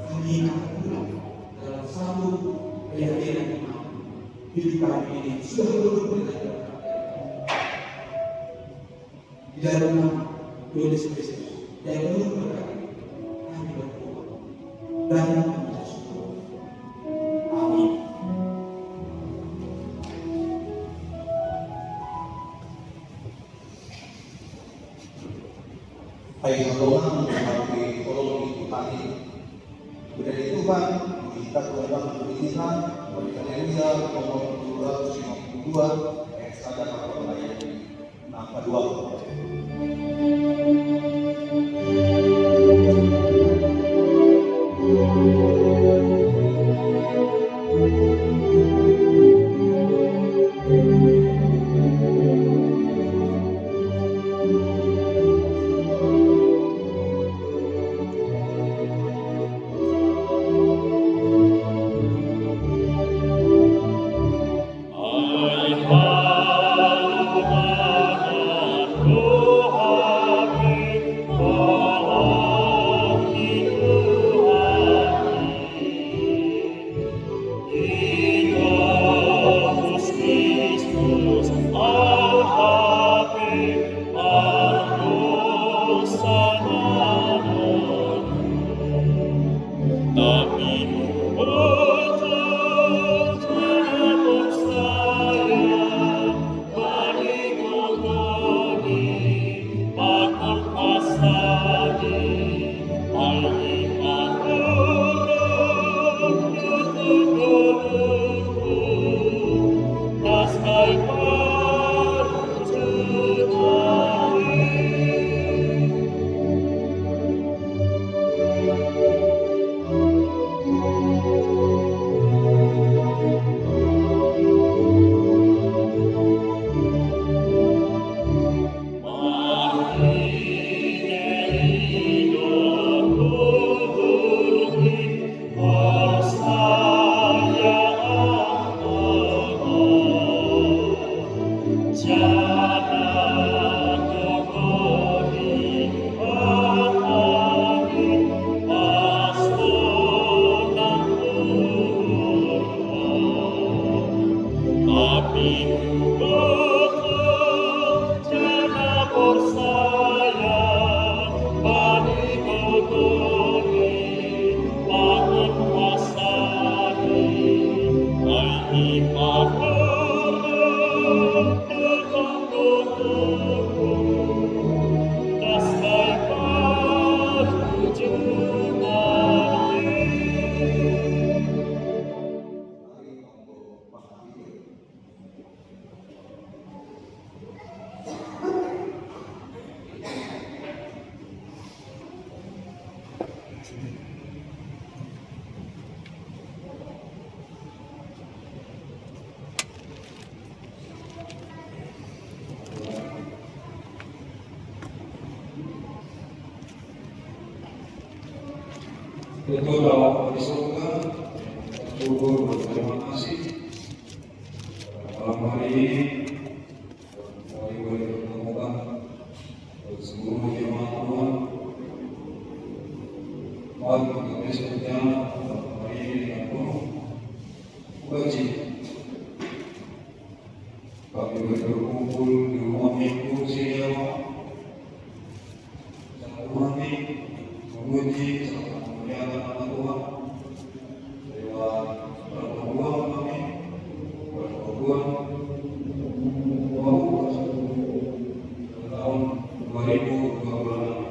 Kami akan pulang dalam satu keyakinan iman. Hidup kami ini sudah berbeda di dalam nama Tuhan Yesus yang penuh berkat. Kami berdoa dan mengucap syukur. Amin. Hai golongan menghargai koloni petani. Kemudian itu Tuhan, kita kepada pendidikan, memberikan Elia nomor 252, ayat 1 ayat 62. Tuhan Tentu dalam persoalan syukur berterima kasih malam hari ini kami boleh bertemukan seluruh jemaat Tuhan. Mari kita berjalan hari ini dengan penuh sukacita. Kami boleh berkumpul di rumah Minggu Siriawa. Tuhan memuji memuliakan nama Tuhan lewat pertemuan kami, pertemuan tahun 2026.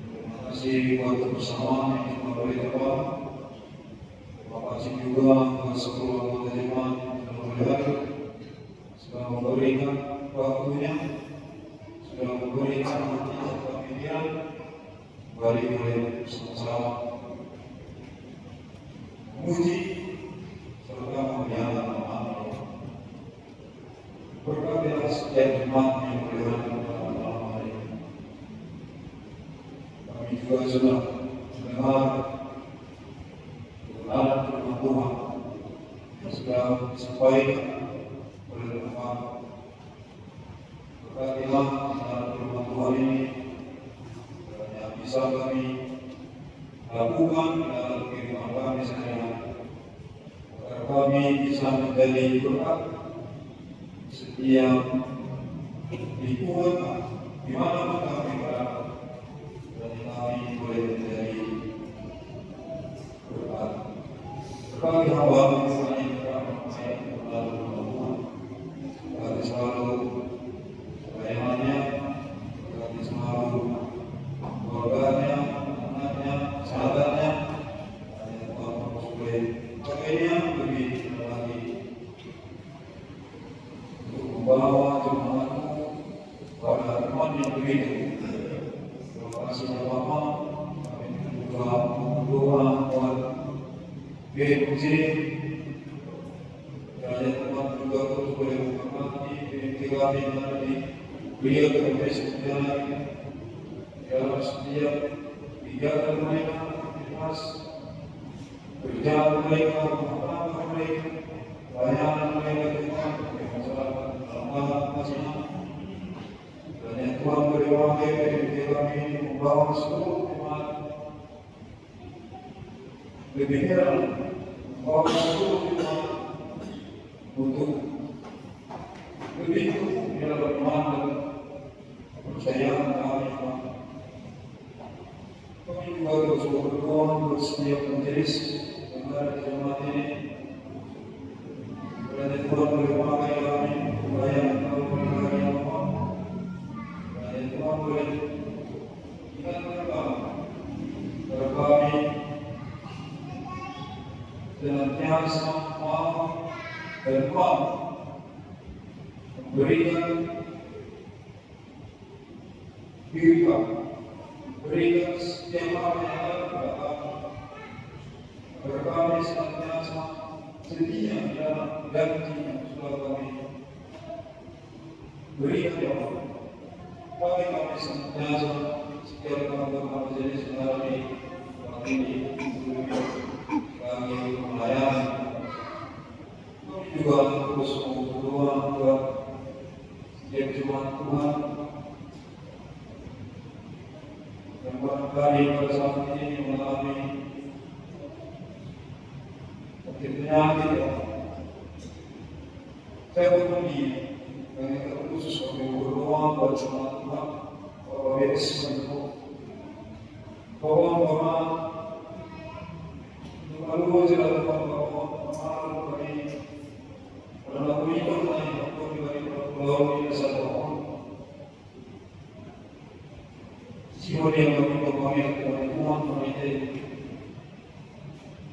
Terima kasih buat kebersamaan yang kita boleh dapat. Terima kasih juga buat seluruh anggota jemaat yang berhadir sudah memberikan waktunya, sudah memberikan hati serta pikiran. Mari bersama-sama memuji serta memuliakan nama Allah. Berkatilah setiap jemaat yang berhadir pada malam hari ini. Kami juga sudah mendengar kebenaran firman Tuhan yang sudah disampaikan oleh Tuhan. Berkatilah kebenaran firman Tuhan ini bisa kami lakukan dalam kehidupan kami sehari-hari, agar kami bisa menjadi berkat setiap lingkungan di mana kami berada, dan kami boleh menjadi berkat. Berkati hamba Tuhan yang terbaik melalui Tuhan, berkati selalu pelayanannya, berkati selalu keluarganya, anaknya, sahabatnya, dan Tuhan supaya pakainya lebih lagi untuk membawa jemaatmu pada iman yang begitu. Terima kasih Bapa, kami juga berdoa buat BMJ, dan Tuhan juga terus boleh memberkati BMJ kami yang ada di beliau terlebih sejarah ini. Dalam setiap kegiatan mereka, aktivitas kerjaan mereka, rumah tangga mereka, layanan mereka Tuhan, masyarakat dalam hal kasihnya. Dan yang Tuhan beri wakil dari kami ini membawa seluruh jemaat lebih heran, membawa seluruh jemaat untuk lebih tumbuh di dalam iman dan kepercayaan kami Tuhan. Kami juga terus berdoa untuk setiap majelis yang ada di jemaat ini. Kiranya Tuhan boleh pakai kami membayar kalau berkali apa. Kiranya Tuhan boleh ingatkan kami agar kami senantiasa mau dan mau memberikan diri kami, berikan setiap hal yang ada kepada kami, agar kami senantiasa setia di dalam janji yang sudah kami berikan ya Allah. Bagi kami senantiasa setiap anggota majelis mengalami kami kami melayani. Kami juga terus berdoa buat setiap jemaat Tuhan yang barangkali pada saat ini mengalami penyakit, Saya bertemu dengan khusus untuk berdoa buat semua Tuhan, bahwa beres menurut bahwa lalu jalan bahwa dari dalam hidup lain atau dari melalui kesadaran siapa yang berdoa kepada Tuhan mereka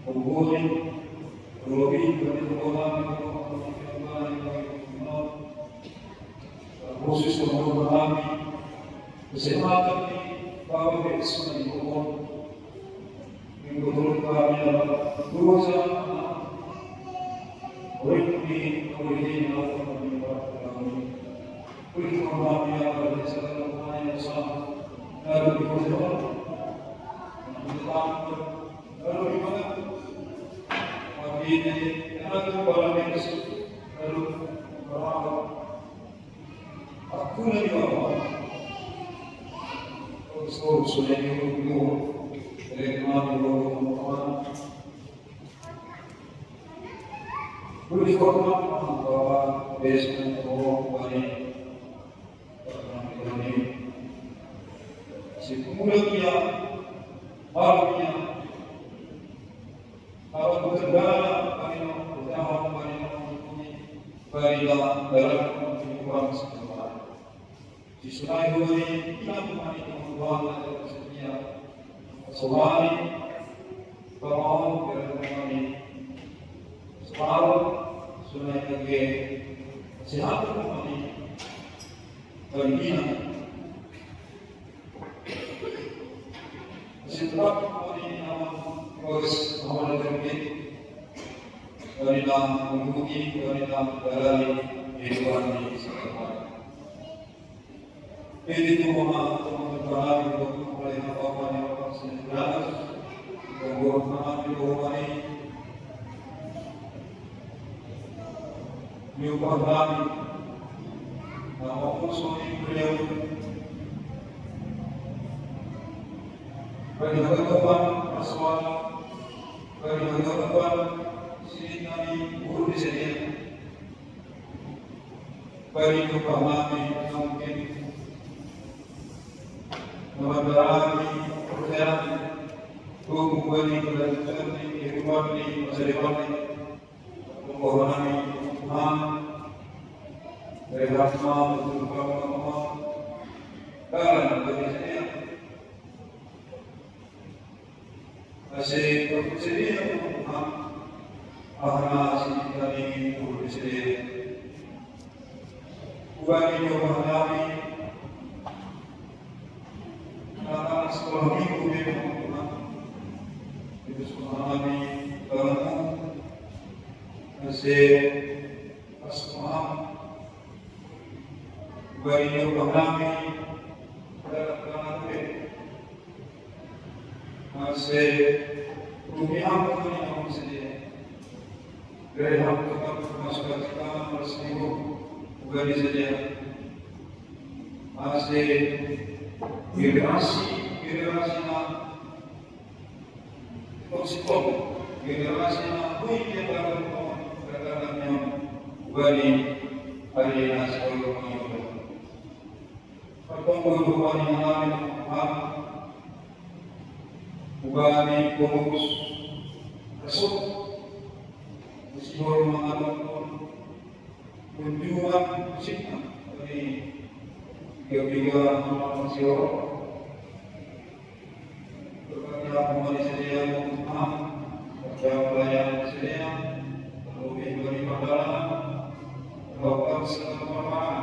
bergurau berlebih dari Tuhan khusus untuk mengalami kesehatan di bawah Yesus di Tuhan yang betul kami adalah dosa oleh kami melakukan kami oleh kami adalah segala hal yang sama lalu dipercaya lalu dimana kami ini anak kepala Yesus lalu berapa aku lagi bawa sudah diurut dari kami bawa boleh hormat bahwa besok bahwa ini si pemuda barunya kalau bekerja kami bersama kami dalam kehidupan sekolah. Di selain ini kita kembali kemudian ada setia sewari bahwa kami selalu sudah lagi sehat kembali berbina setelah kembali nama terus awal terjadi dari dalam mengikuti dari dalam dalami kehidupan ini sekarang. Ini itu teman-teman untuk mulai apa-apa yang sedang berbuat di bawah ini. Nyumpah kami, nama musuh beliau. Bagi hadapan rasuah, bagi hadapan sini kami guru di sini. Bagi nyumpah kami mungkin memadai percayaan kembali kelanjutan kehidupan di masa depan mohon Tuhan dari rahmat untuk Allah dan dari saya masih bersedia Tuhan karena dari bersedia bagi kami karena sekolah minggu memang itu sekolah kami bertemu masih pas paham bagi kami dalam masih rupiah kami yang bersedia dari hal tetap masukkan kita seminggu bagi saja masih generasi toksik generasi punya dalam bagi hari nasi pertemuan yang lain bagi pengurus result meskipun mengadakan kunjungan sini dari tiga manusia berbagai kembali sedia Tuhan berjauh pelayanan sedia lebih dari perjalanan melakukan segala perkara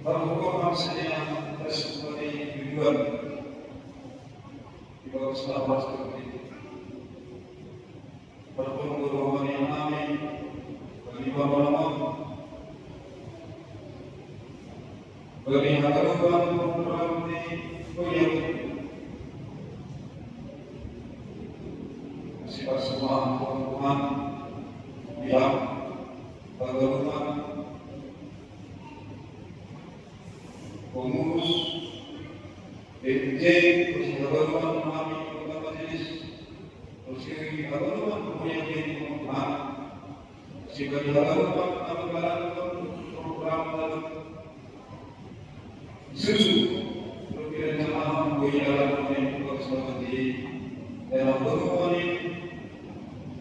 melakukan sedia seperti tujuan di bawah selama seperti itu bertemu dengan yang kami bagi perjalanan bagi hadapan berarti beliau sifat semua Tuhan yang bagaimana pengurus BPJ bagaimana kami beberapa jenis bagaimana punya Tuhan jika dilakukan atau dilakukan program dalam susu berkira-kira menjadi dalam komunitas seperti dalam bentuk ini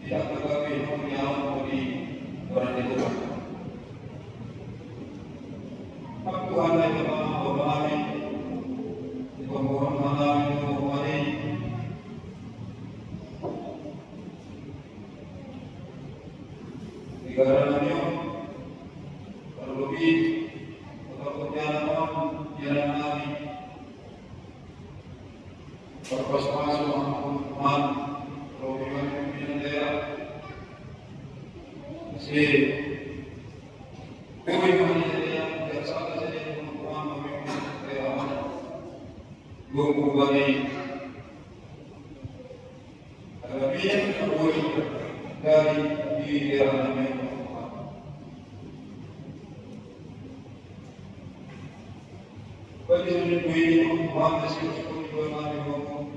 tidak terkait dengan bagi orang itu. Tuhan yang memahami pembohongan ini digaranya terlebih untuk jalan kami berpas-pas Tuhan program pimpinan daerah si Bukubani Alamin Abul dari di daerah kami. Bagi ini Muhammad Sallallahu Alaihi Wasallam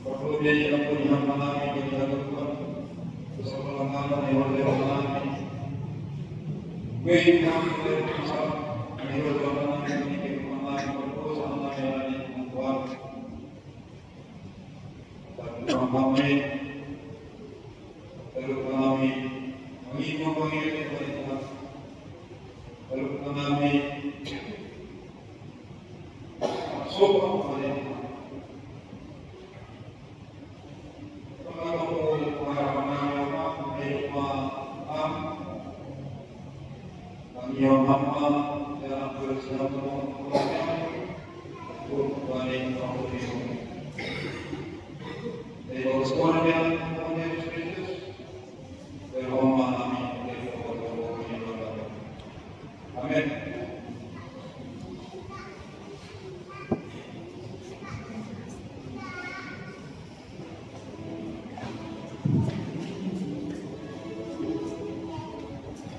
perlu dia yang punya mengalami kehidupan bersama dengan yang mengalami baik dalam bisa menghidupkan ini mengalami perkosaan yang membuat kami terutama mengingat kepada lalu kami masuk kepada yang hamba dalam bersama untuk balik Kristus. Dari sekolah yang Kristus berhormat kami dari Allah. Amin.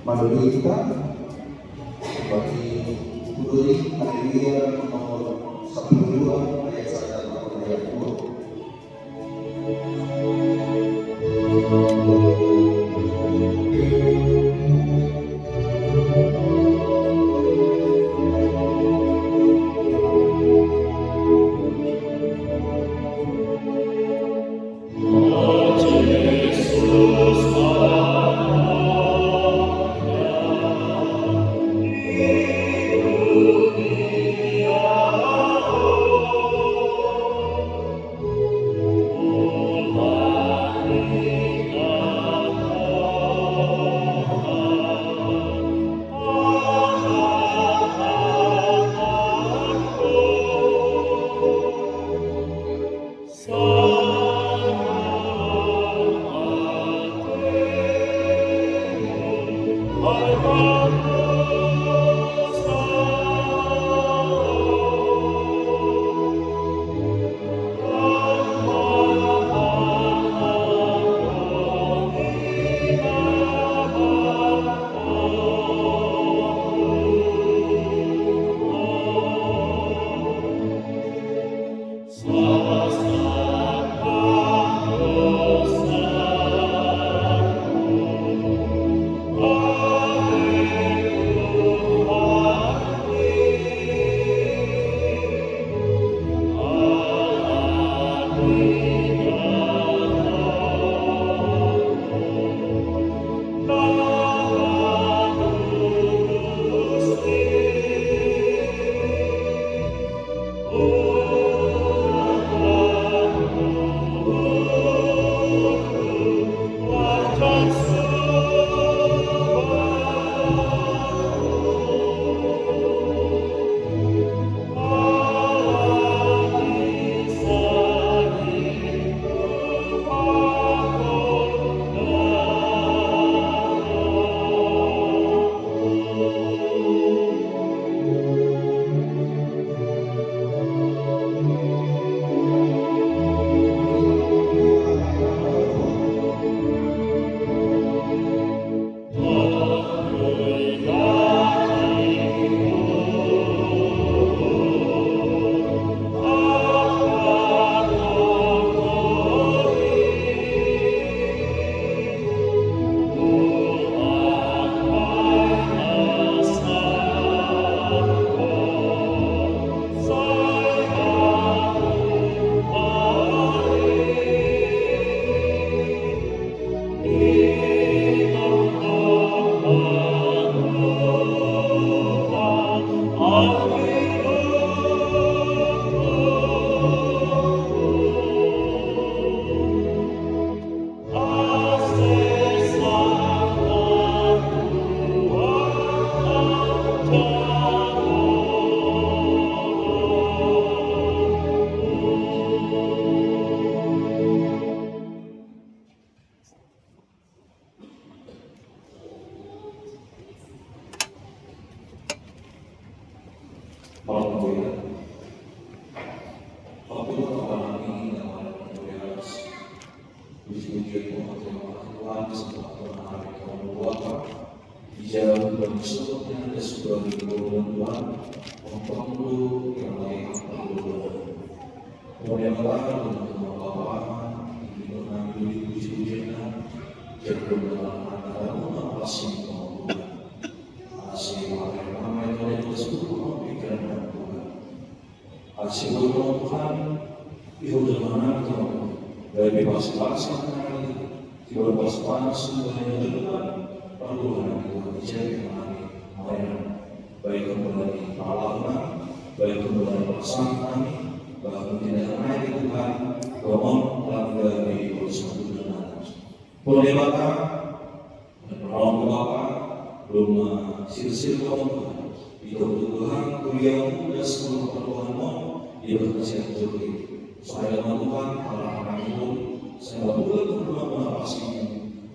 Maduri kita bagi Kuduri Haleluya nomor 12 ayat 1 sampai ayat 2. Yesus, puji Tuhan, terima kasih Tuhan, kesempatan hari kamu Bapa. Di jalan bermusuh yang ada sebagai golongan Tuhan, memperlu yang lain perlu. Kemudian katakan untuk Bapa, ingin mengambil puji-pujian, cenderung dalam antara mengatasi Tuhan. Asih makai ramai oleh seluruh pikiran dan Tuhan. Asih Tuhan, itu dengan Tuhan. Dari bebas panas yang tidak bebas panas semuanya dengan perluan Tuhan dijadi kami melayan baik kembali pahlawan, baik kembali pasangan kami, bahkan tidak naik Tuhan, mohon langgar di urusan Tuhan. Boleh Bapak dan menolong Bapak belum silsil Tuhan, itu Tuhan kuliahmu dan semua perluanmu di berkasih Tuhan. Saya Tuhan Allah itu saya buat berdoa pasti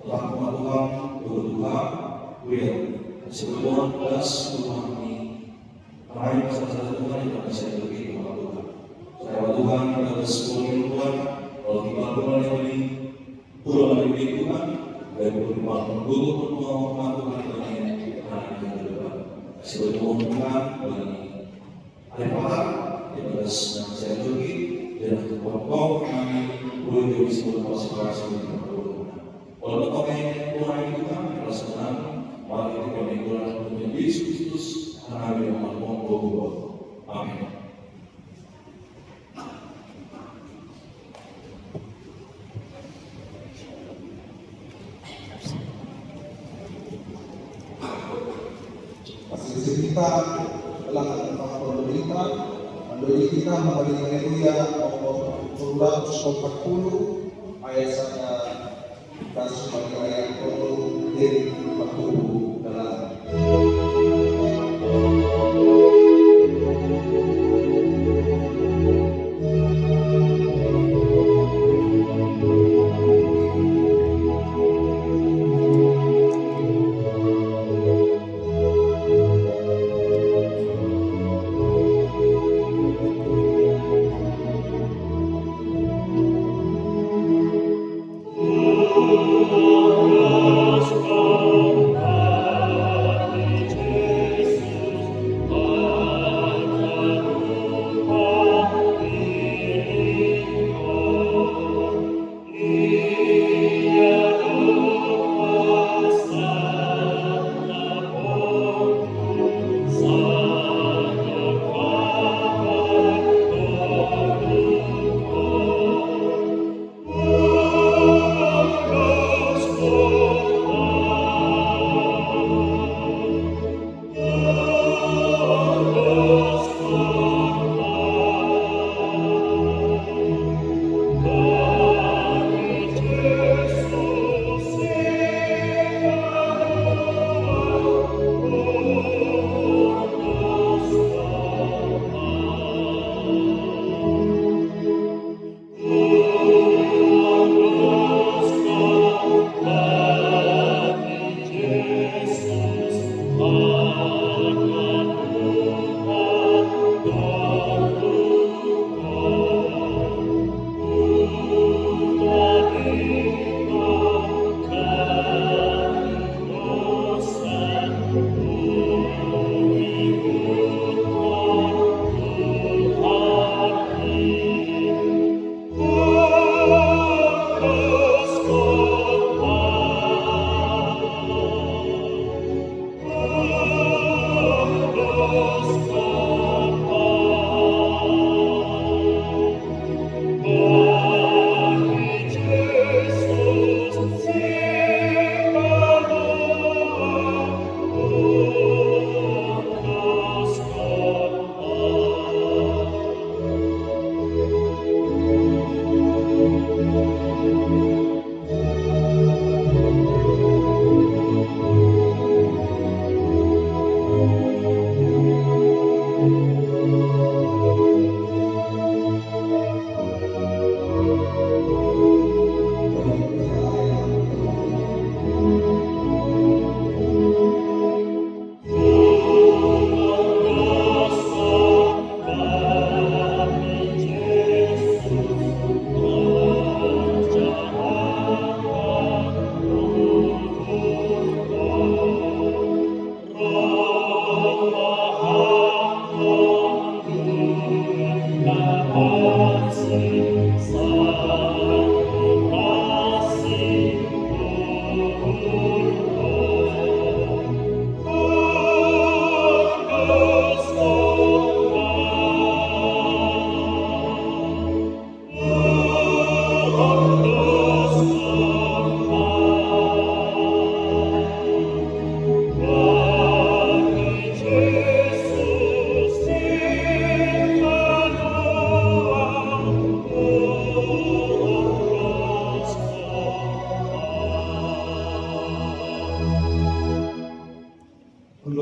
telah Tuhan berdoa will sebelum das Tuhan ini raih salah Tuhan yang bisa lebih Tuhan saya Tuhan pada seluruh Tuhan kalau kita berdoa ini pulang dari Tuhan dan berdoa mengguru Tuhan Tuhan ini hari yang depan sebelum Tuhan bagi hari Pahat yang pada saya pergi dan kelompok kami boleh jadi sebuah masing-masing di perlu. Kalau kami orang itu kan perasaan mari kita mengulang dengan Yesus Kristus karena dia mau. Amin. Asli kita adalah tempat pemerintah. Dari kita membagi Haleluya nomor 240 ayat 1 dan sebagai ayat 40 dalam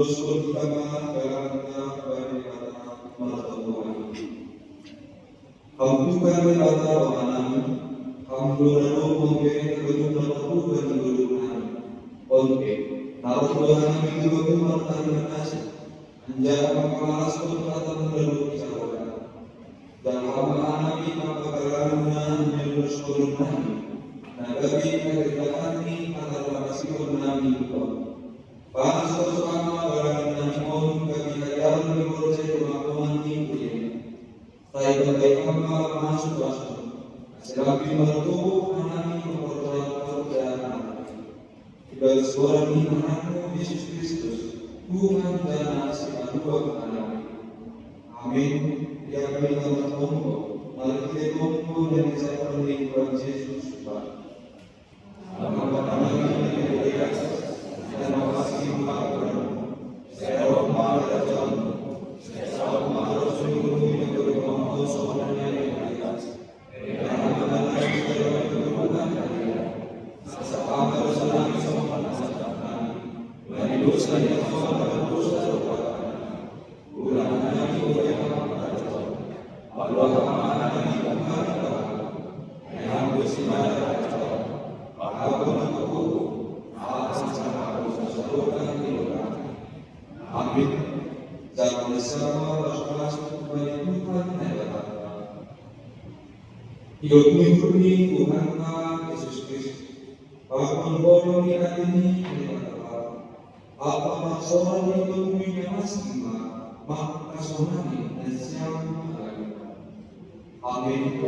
terus kita berangkat dari kata pertemuan. Kamu juga berkata bahwa kamu lalu memberi kedua dan kedua. Oke, kalau Tuhan itu bagaimana terima kasih. Anjak mengkalas berkata lalu bicara. Dan kamu anak kita bakalan menjurus turunani. Nah, bagi kita ini adalah kasih turunani Tuhan. Panas bersama barang namun bagi jalan di proses pengakuan ini. Saya berbaik hamba masuk masuk. Selapi bertubuh menami memperoleh pekerjaan. Tidak seorang ini mengaku Yesus Kristus Tuhan dan Nasihat Tuhan anak. Amin. Ya kami akan bertemu. Mari kita bertemu dan kita penuhi Tuhan Yesus Tuhan. Nama kami diberikan. Terima kasih Tuhan. Saya Roma dan Tuhan. Saya Roma Rasul yang berkembang semuanya yang kita. Dengan nama kita yang berkembang. Sesama bersenang sama nasabah. Bagi dosa yang sama dosa dosa. Ulang kami yang Allah amanah di Tuhan. Yang bersinar. Aku mengaku. Amin. Jangan bersama masuk kepada Tuhan adalah hidup mengikuti Tuhan Yesus Kristus. Apapun bolong di hati ini adalah apa masalah di tubuhnya masih maka sonami dan siapa lagi. Amin.